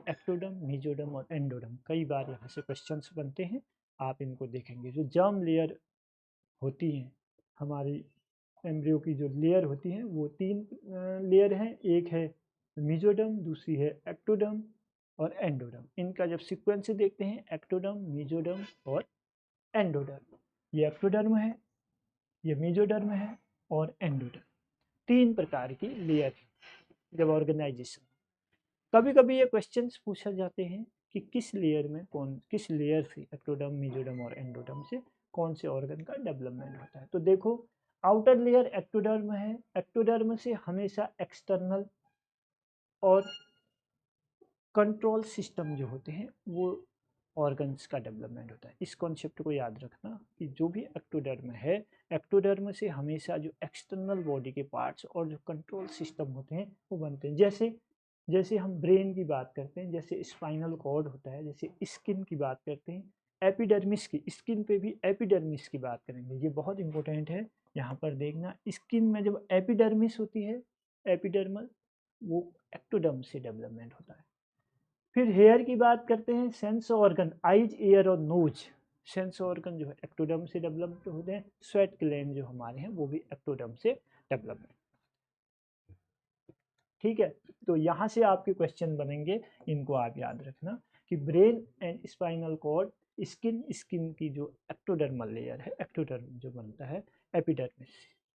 Ectoderm, mesoderm और endoderm. कई बार यहाँ से क्वेश्चंस बनते हैं, आप इनको देखेंगे। जो जर्म लेयर होती हैं हमारी एम्ब्रियो की, जो लेयर होती हैं वो 3 लेयर हैं। एक है मेसोडर्म, दूसरी है एक्टोडर्म और एंडोडर्म। इनका जब सीक्वेंस देखते हैं, एक्टोडर्म, मेसोडर्म और एंडोडर्म। ये एक्टोडर्म है, ये मेसोडर्म है और एंडोडर्म। 3 प्रकार की लेयर है जब ऑर्गेनाइजेशन। कभी कभी ये क्वेश्चंस पूछे जाते हैं कि किस लेयर से, एक्टोडर्म, मेसोडर्म और एंडोडर्म से कौन से ऑर्गन का डेवलपमेंट होता है। तो देखो, आउटर लेयर एक्टोडर्म है। एक्टोडर्म से हमेशा एक्सटर्नल और कंट्रोल सिस्टम जो होते हैं वो ऑर्गन्स का डेवलपमेंट होता है। इस कॉन्सेप्ट को याद रखना कि जो भी एक्टोडर्म है, एक्टोडर्म से हमेशा जो एक्सटर्नल बॉडी के पार्ट्स और जो कंट्रोल सिस्टम होते हैं वो बनते हैं। जैसे हम ब्रेन की बात करते हैं, जैसे स्पाइनल कॉर्ड होता है, जैसे स्किन की बात करते हैं, एपिडर्मिस की, स्किन पे भी एपिडर्मिस की बात करेंगे। ये बहुत इंपॉर्टेंट है, यहाँ पर देखना। स्किन में जब एपिडर्मिस होती है, एपिडर्मल, वो एक्टोडर्म से डेवलपमेंट होता है। फिर हेयर की बात करते हैं, सेंस ऑर्गन, आइज, ईयर और नोज। सेंस ऑर्गन जो है एक्टोडर्म से डेवलप होते हैं। स्वेट ग्लैंड जो हमारे हैं वो भी एक्टोडर्म से डेवलप। ठीक है, तो यहाँ से आपके क्वेश्चन बनेंगे, इनको आप याद रखना कि brain and spinal cord, skin की जो एक्टोडर्मल लेयर है, एक्टोडर्म जो बनता है एपिडर्मिस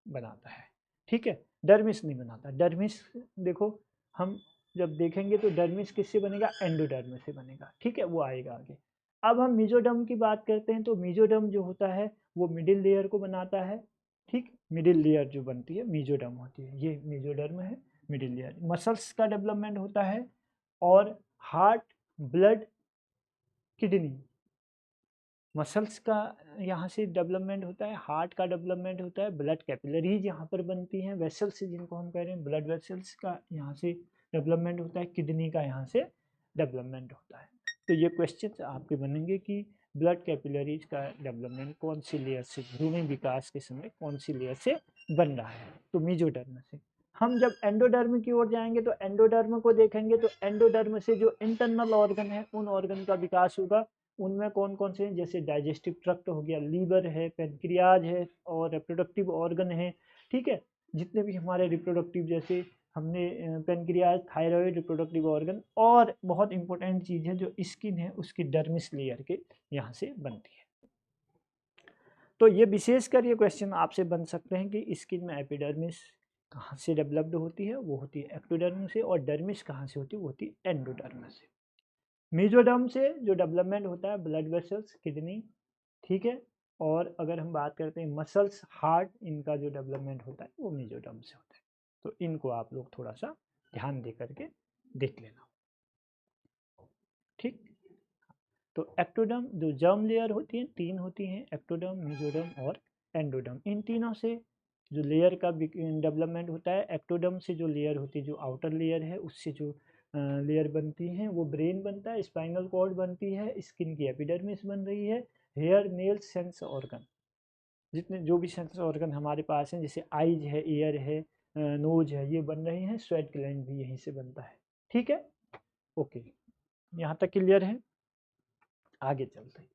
बनाता है। ठीक है, डर्मिस नहीं बनाता। डर्मिस देखो, हम जब देखेंगे तो डर्मिस किससे बनेगा, एंडोडर्म से बनेगा। ठीक है, वो आएगा आगे। अब हम मेसोडर्म की बात करते हैं, तो मेसोडर्म जो होता है वो मिडिल लेयर को बनाता है। ठीक, मिडिल लेयर जो बनती है मेसोडर्म होती है, ये मेसोडर्म है। मिडिल लेयर मसल्स का डेवलपमेंट होता है, और हार्ट, ब्लड, किडनी, मसल्स का यहाँ से डेवलपमेंट होता है, हार्ट का डेवलपमेंट होता है, ब्लड कैपिलरीज यहाँ पर बनती हैं, वेसल्स जिनको हम कह रहे हैं, ब्लड वेसल्स का यहाँ से डेवलपमेंट होता है, किडनी का यहाँ से डेवलपमेंट होता है। तो ये क्वेश्चन आपके बनेंगे कि ब्लड कैपिलरीज का डेवलपमेंट कौन सी लेयर से, भ्रूण विकास के समय कौन सी लेयर से बन रहा है, तो मेसोडर्म से। हम जब एंडोडर्म की ओर जाएंगे तो एंडोडर्म को देखेंगे, तो एंडोडर्म से जो इंटरनल ऑर्गन है उन ऑर्गन का विकास होगा। उनमें कौन कौन से हैं, जैसे डाइजेस्टिव ट्रक्ट हो गया, लीवर है, पेनक्रियाज है और रिप्रोडक्टिव ऑर्गन है। ठीक है, जितने भी हमारे रिप्रोडक्टिव, जैसे हमने पेनक्रियाज, थायराइड, रिप्रोडक्टिव ऑर्गन, और बहुत इंपॉर्टेंट चीज़ है जो स्किन है उसकी डर्मिस लेयर के यहाँ से बनती है। तो ये विशेषकर ये क्वेश्चन आपसे बन सकते हैं कि स्किन में एपिडर्मिस कहाँ से डेवलप्ड होती है, वो होती है एक्टोडर्म से, और डर्मिस कहाँ से होती है, वो होती है एंडोडर्म से। मेसोडर्म से जो डेवलपमेंट होता है, ब्लड वेसल्स, किडनी, ठीक है, और अगर हम बात करते हैं मसल्स, हार्ट, इनका जो डेवलपमेंट होता है वो मेसोडर्म से होता है। तो इनको आप लोग थोड़ा सा ध्यान दे करके देख लेना। ठीक, तो एक्टोडर्म जो जर्म लेयर होती है, 3 होती हैं, एक्टोडर्म, मेसोडर्म और एंडोडर्म। इन तीनों से जो लेयर का डेवलपमेंट होता है, एक्टोडर्म से जो लेयर होती है, जो आउटर लेयर है, उससे जो लेयर बनती हैं वो ब्रेन बनता है, स्पाइनल कॉर्ड बनती है, स्किन की एपिडर्मिस बन रही है, हेयर, नेल्स, सेंस ऑर्गन, जितने जो भी सेंस ऑर्गन हमारे पास हैं, जैसे आईज है, ईयर है, नोज है, ये बन रहे हैं। स्वेट ग्लैंड भी यहीं से बनता है। ठीक है, ओके, यहाँ तक क्लियर है। आगे चलते हैं।